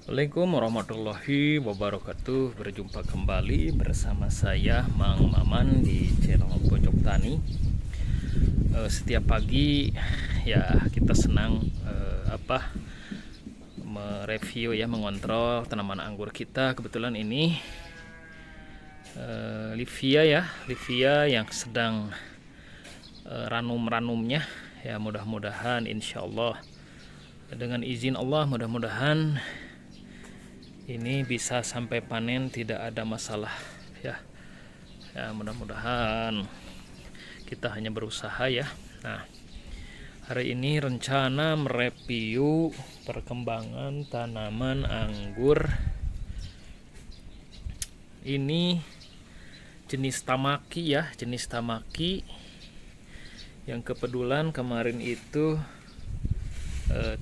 Assalamualaikum warahmatullahi wabarakatuh. Berjumpa kembali bersama saya Mang Maman di channel Pojok Tani. Setiap pagi ya kita senang mereview ya, mengontrol tanaman anggur kita. Kebetulan ini Livia yang sedang ranum-ranumnya ya. Mudah-mudahan insyaallah dengan izin Allah, mudah-mudahan ini bisa sampai panen tidak ada masalah ya. Ya mudah-mudahan, kita hanya berusaha ya. Nah, hari ini rencana mereview perkembangan tanaman anggur. Ini jenis Tamaki ya, jenis Tamaki yang kebetulan kemarin itu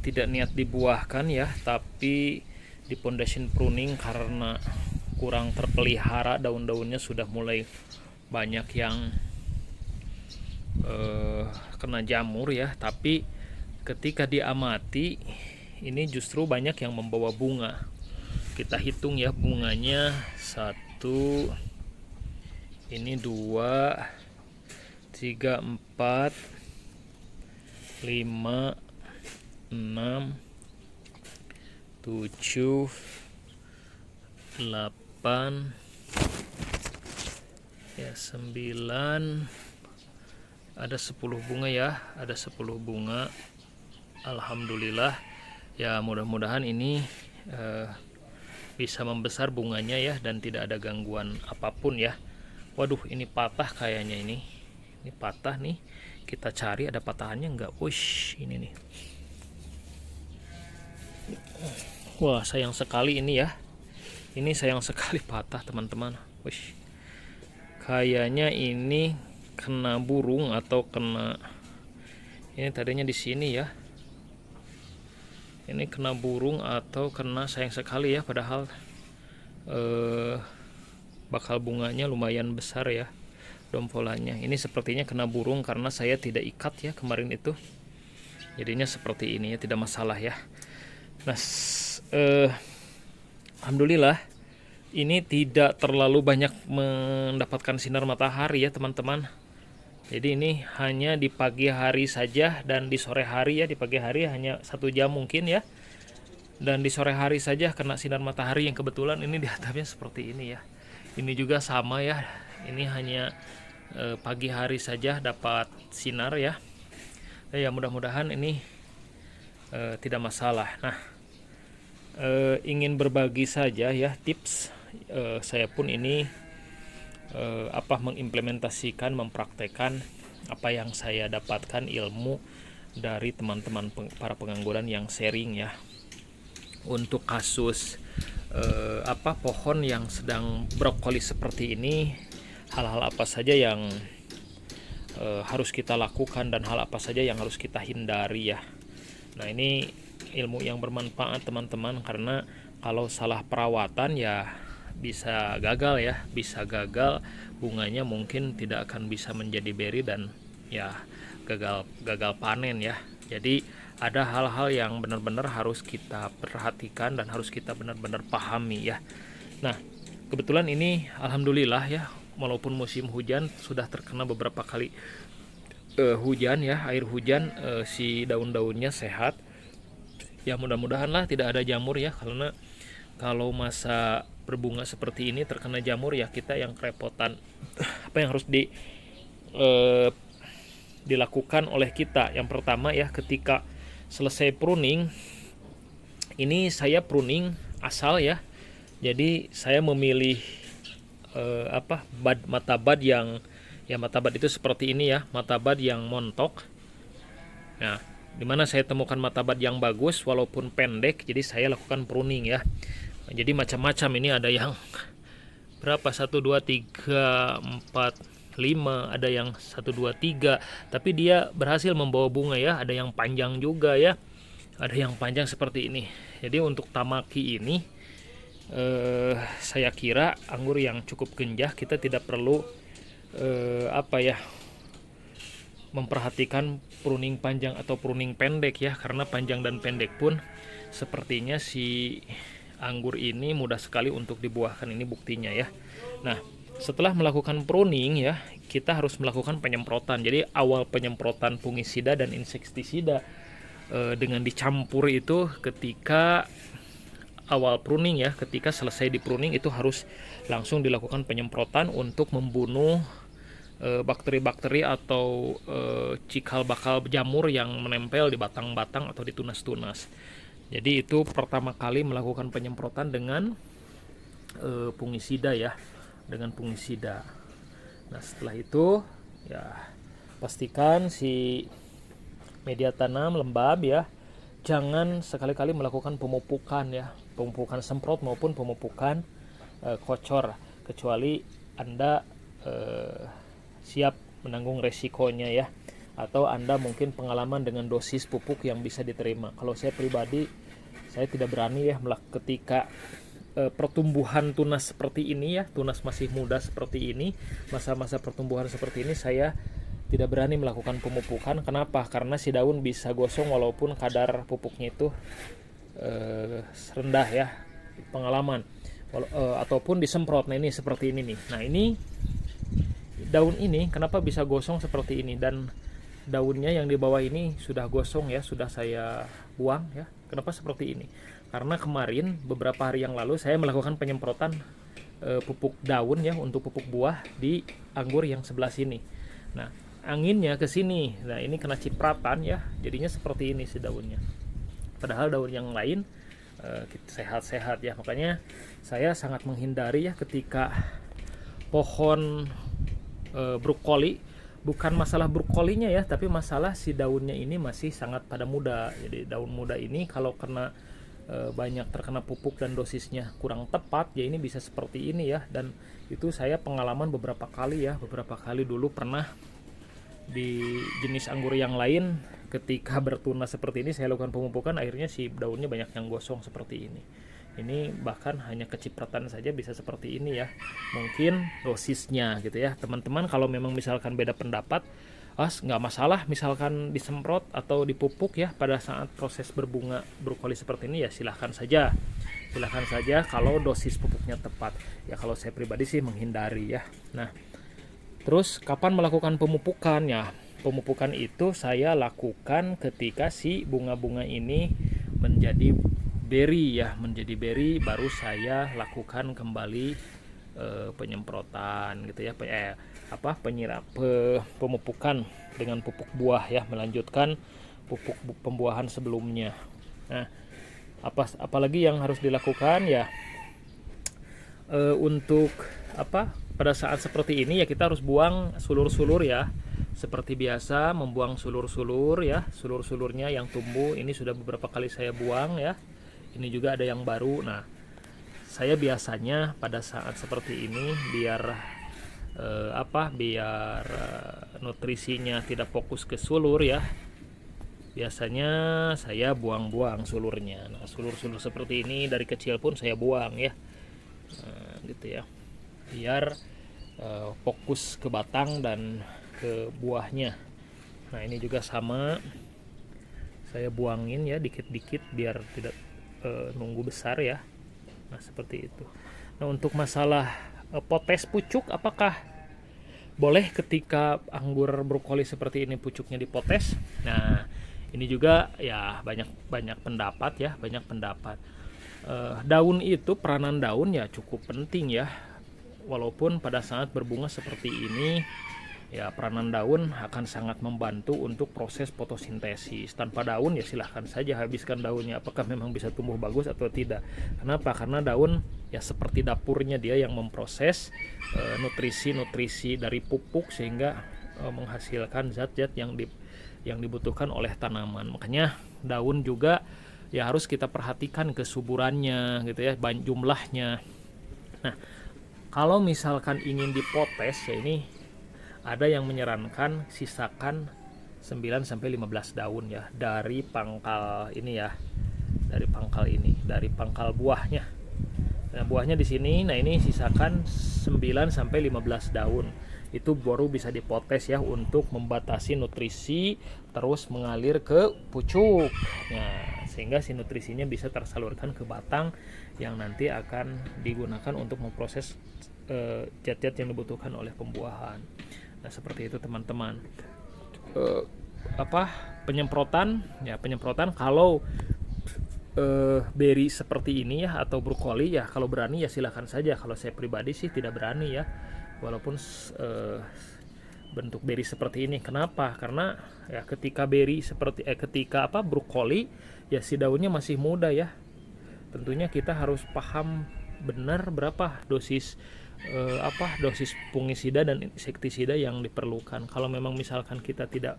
tidak niat dibuahkan ya, tapi di foundation pruning karena kurang terpelihara, daun-daunnya sudah mulai banyak yang kena jamur ya. Tapi ketika diamati, ini justru banyak yang membawa bunga. Kita hitung ya, bunganya 1, ini 2, 3, 4, 5, 6, 7, 8 ya, 9, ada 10 bunga ya, ada 10 bunga. Alhamdulillah ya, mudah-mudahan ini bisa membesar bunganya ya, dan tidak ada gangguan apapun ya. Waduh, ini patah kayaknya, ini patah nih. Kita cari ada patahannya enggak. Wush, ini nih. Wah, sayang sekali ini ya. Ini sayang sekali patah, teman-teman. Wush. Kayaknya ini kena burung atau kena, ini tadinya di sini ya. Ini kena burung atau kena, sayang sekali ya, padahal bakal bunganya lumayan besar ya, dompolannya. Ini sepertinya kena burung karena saya tidak ikat ya kemarin itu. Jadinya seperti ini ya, tidak masalah ya. Nah, alhamdulillah ini tidak terlalu banyak mendapatkan sinar matahari ya, teman-teman. Jadi ini hanya di pagi hari saja dan di sore hari ya. Di pagi hari hanya 1 jam mungkin ya, dan di sore hari saja kena sinar matahari, yang kebetulan ini di atapnya seperti ini ya. Ini juga sama ya, ini hanya pagi hari saja dapat sinar ya. Ya mudah-mudahan ini tidak masalah. Nah, ingin berbagi saja ya tips. Saya pun ini mengimplementasikan, mempraktekkan apa yang saya dapatkan ilmu dari teman-teman para pengangguran yang sharing ya. Untuk kasus pohon yang sedang brokoli seperti ini, hal-hal apa saja yang harus kita lakukan dan hal apa saja yang harus kita hindari ya. Nah, ini ilmu yang bermanfaat, teman-teman, karena kalau salah perawatan ya bisa gagal ya, bisa gagal, bunganya mungkin tidak akan bisa menjadi beri dan ya gagal panen ya. Jadi ada hal-hal yang benar-benar harus kita perhatikan dan harus kita benar-benar pahami ya. Nah, kebetulan ini alhamdulillah ya, walaupun musim hujan sudah terkena beberapa kali hujan ya, air hujan, si daun-daunnya sehat ya. Mudah-mudahan lah tidak ada jamur ya, karena kalau masa berbunga seperti ini terkena jamur ya, kita yang kerepotan. Apa yang harus dilakukan oleh kita? Yang pertama ya, ketika selesai pruning, ini saya pruning asal ya. Jadi saya memilih mata bud yang ya, mata bud itu seperti ini ya, mata bud yang montok. Nah, dimana saya temukan mata bud yang bagus walaupun pendek, jadi saya lakukan pruning ya. Jadi macam-macam, ini ada yang berapa, 1, 2, 3, 4, 5, ada yang 1, 2, 3, tapi dia berhasil membawa bunga ya. Ada yang panjang juga ya, ada yang panjang seperti ini. Jadi untuk Tamaki ini saya kira anggur yang cukup genjah. Kita tidak perlu memperhatikan pruning panjang atau pruning pendek ya, karena panjang dan pendek pun sepertinya si anggur ini mudah sekali untuk dibuahkan, ini buktinya ya. Nah, setelah melakukan pruning ya, kita harus melakukan penyemprotan. Jadi awal penyemprotan fungisida dan insektisida dengan dicampur itu ketika awal pruning ya, ketika selesai di pruning itu harus langsung dilakukan penyemprotan untuk membunuh bakteri-bakteri atau cikal bakal jamur yang menempel di batang-batang atau di tunas-tunas. Jadi itu pertama kali melakukan penyemprotan dengan fungisida ya, dengan fungisida. Nah setelah itu ya pastikan si media tanam lembab ya, jangan sekali-kali melakukan pemupukan ya, pemupukan semprot maupun pemupukan kocor, kecuali Anda siap menanggung resikonya ya, atau Anda mungkin pengalaman dengan dosis pupuk yang bisa diterima. Kalau saya pribadi, saya tidak berani ya ketika pertumbuhan tunas seperti ini ya, tunas masih muda seperti ini, masa-masa pertumbuhan seperti ini, saya tidak berani melakukan pemupukan. Kenapa? Karena si daun bisa gosong walaupun kadar pupuknya itu rendah ya, pengalaman. Ataupun disemprot. Nah ini seperti ini nih. Nah ini daun ini kenapa bisa gosong seperti ini, dan daunnya yang di bawah ini sudah gosong ya, sudah saya buang ya. Kenapa seperti ini? Karena kemarin beberapa hari yang lalu saya melakukan penyemprotan pupuk daun ya, untuk pupuk buah di anggur yang sebelah sini. Nah anginnya ke sini, nah ini kena cipratan ya, jadinya seperti ini si daunnya. Padahal daun yang lain sehat-sehat ya. Makanya saya sangat menghindari ya ketika pohon brokoli, bukan masalah brokolinya ya, tapi masalah si daunnya ini masih sangat pada muda. Jadi daun muda ini kalau kena banyak terkena pupuk dan dosisnya kurang tepat ya, ini bisa seperti ini ya. Dan itu saya pengalaman beberapa kali ya, beberapa kali dulu pernah di jenis anggur yang lain, ketika bertunas seperti ini saya lakukan pemupukan, akhirnya si daunnya banyak yang gosong seperti ini. Ini bahkan hanya kecipratan saja bisa seperti ini ya. Mungkin dosisnya gitu ya. Teman-teman kalau memang misalkan beda pendapat, nggak masalah misalkan disemprot atau dipupuk ya pada saat proses berbunga brokoli seperti ini ya, silahkan saja. Silahkan saja kalau dosis pupuknya tepat. Ya kalau saya pribadi sih menghindari ya. Nah, terus kapan melakukan pemupukan ya? Pemupukan itu saya lakukan ketika si bunga-bunga ini menjadi berry ya, menjadi berry baru saya lakukan kembali penyemprotan gitu ya, pemupukan dengan pupuk buah ya, melanjutkan pupuk pembuahan sebelumnya. Nah, apalagi yang harus dilakukan ya untuk pada saat seperti ini ya, kita harus buang sulur-sulur ya, seperti biasa membuang sulur-sulur ya, sulur-sulurnya yang tumbuh ini sudah beberapa kali saya buang ya. Ini juga ada yang baru. Nah, saya biasanya pada saat seperti ini biar nutrisinya tidak fokus ke sulur ya, biasanya saya buang-buang sulurnya. Nah, sulur-sulur seperti ini dari kecil pun saya buang ya, gitu ya, biar fokus ke batang dan ke buahnya. Nah ini juga sama, saya buangin ya dikit-dikit biar tidak nunggu besar ya. Nah seperti itu. Nah untuk masalah potes pucuk, apakah boleh ketika anggur brokoli seperti ini pucuknya dipotes? Nah ini juga ya banyak pendapat ya, banyak pendapat. Daun itu, peranan daun ya cukup penting ya, walaupun pada saat berbunga seperti ini ya peranan daun akan sangat membantu untuk proses fotosintesis. Tanpa daun ya silahkan saja habiskan daunnya, apakah memang bisa tumbuh bagus atau tidak. Kenapa? Karena daun ya seperti dapurnya, dia yang memproses nutrisi-nutrisi dari pupuk sehingga menghasilkan zat-zat yang dibutuhkan oleh tanaman. Makanya daun juga ya harus kita perhatikan kesuburannya gitu ya, jumlahnya. Nah kalau misalkan ingin dipotes ya, ini ada yang menyarankan sisakan 9-15 daun ya dari pangkal ini ya, dari pangkal buahnya. Nah, buahnya di sini. Nah, ini sisakan 9-15 daun. Itu baru bisa dipotes ya, untuk membatasi nutrisi terus mengalir ke pucuk. Nah, sehingga si nutrisinya bisa tersalurkan ke batang yang nanti akan digunakan untuk memproses zat-zat yang dibutuhkan oleh pembuahan. Nah, seperti itu teman-teman. Penyemprotan kalau beri seperti ini ya, atau brokoli ya, kalau berani ya silahkan saja. Kalau saya pribadi sih tidak berani ya, walaupun bentuk beri seperti ini. Kenapa? Karena ya ketika brokoli ya si daunnya masih muda ya, tentunya kita harus paham benar berapa dosis dosis fungisida dan insektisida yang diperlukan. Kalau memang misalkan kita tidak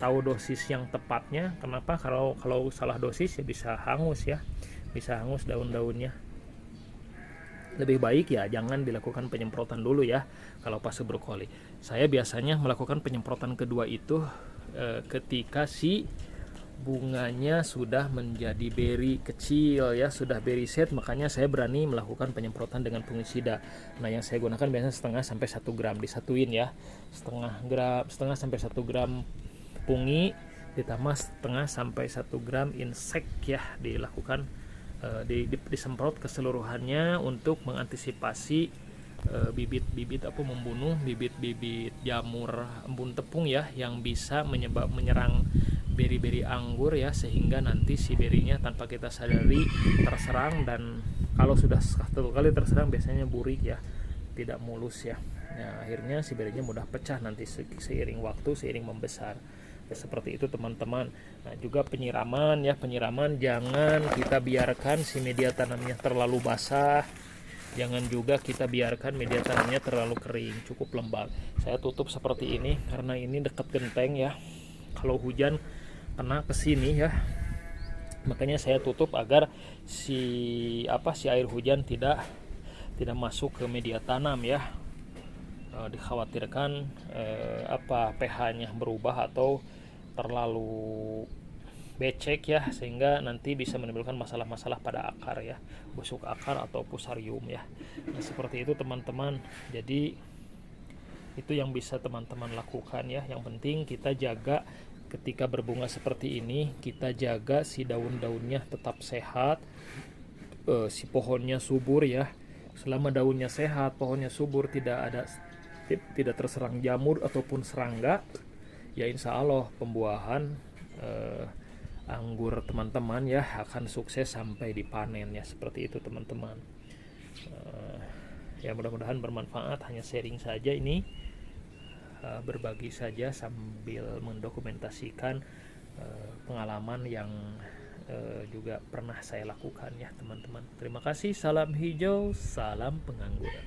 tahu dosis yang tepatnya, kenapa kalau salah dosis ya bisa hangus daun-daunnya. Lebih baik ya jangan dilakukan penyemprotan dulu ya kalau fase brokoli. Saya biasanya melakukan penyemprotan kedua itu ketika si bunganya sudah menjadi beri kecil ya, sudah beri set, makanya saya berani melakukan penyemprotan dengan fungisida. Nah, yang saya gunakan biasanya setengah sampai 1 gram, disatuin ya, setengah sampai 1 gram fungi ditambah setengah sampai 1 gram insek ya, dilakukan disemprot keseluruhannya untuk mengantisipasi bibit-bibit membunuh bibit-bibit jamur embun tepung ya, yang bisa menyerang beri-beri anggur ya, sehingga nanti si berinya tanpa kita sadari terserang, dan kalau sudah satu kali terserang biasanya burik ya, tidak mulus ya. Nah, akhirnya si berinya mudah pecah nanti seiring waktu, seiring membesar ya, seperti itu teman-teman. Nah, juga penyiraman jangan kita biarkan si media tanamnya terlalu basah, jangan juga kita biarkan media tanamnya terlalu kering, cukup lembab. Saya tutup seperti ini karena ini dekat genteng ya, kalau hujan kena ke sini ya, makanya saya tutup agar si air hujan tidak masuk ke media tanam ya. Dikhawatirkan pH-nya berubah atau terlalu becek ya, sehingga nanti bisa menimbulkan masalah-masalah pada akar ya, busuk akar atau fusarium ya. Nah, seperti itu teman-teman. Jadi itu yang bisa teman-teman lakukan ya. Yang penting kita jaga ketika berbunga seperti ini, kita jaga si daun-daunnya tetap sehat, si pohonnya subur ya. Selama daunnya sehat, pohonnya subur, tidak terserang jamur ataupun serangga, ya insya Allah pembuahan anggur teman-teman ya akan sukses sampai dipanen ya. Seperti itu teman-teman. Ya mudah-mudahan bermanfaat, hanya sharing saja ini, berbagi saja sambil mendokumentasikan pengalaman yang juga pernah saya lakukan ya teman-teman. Terima kasih, salam hijau, salam pengangguran.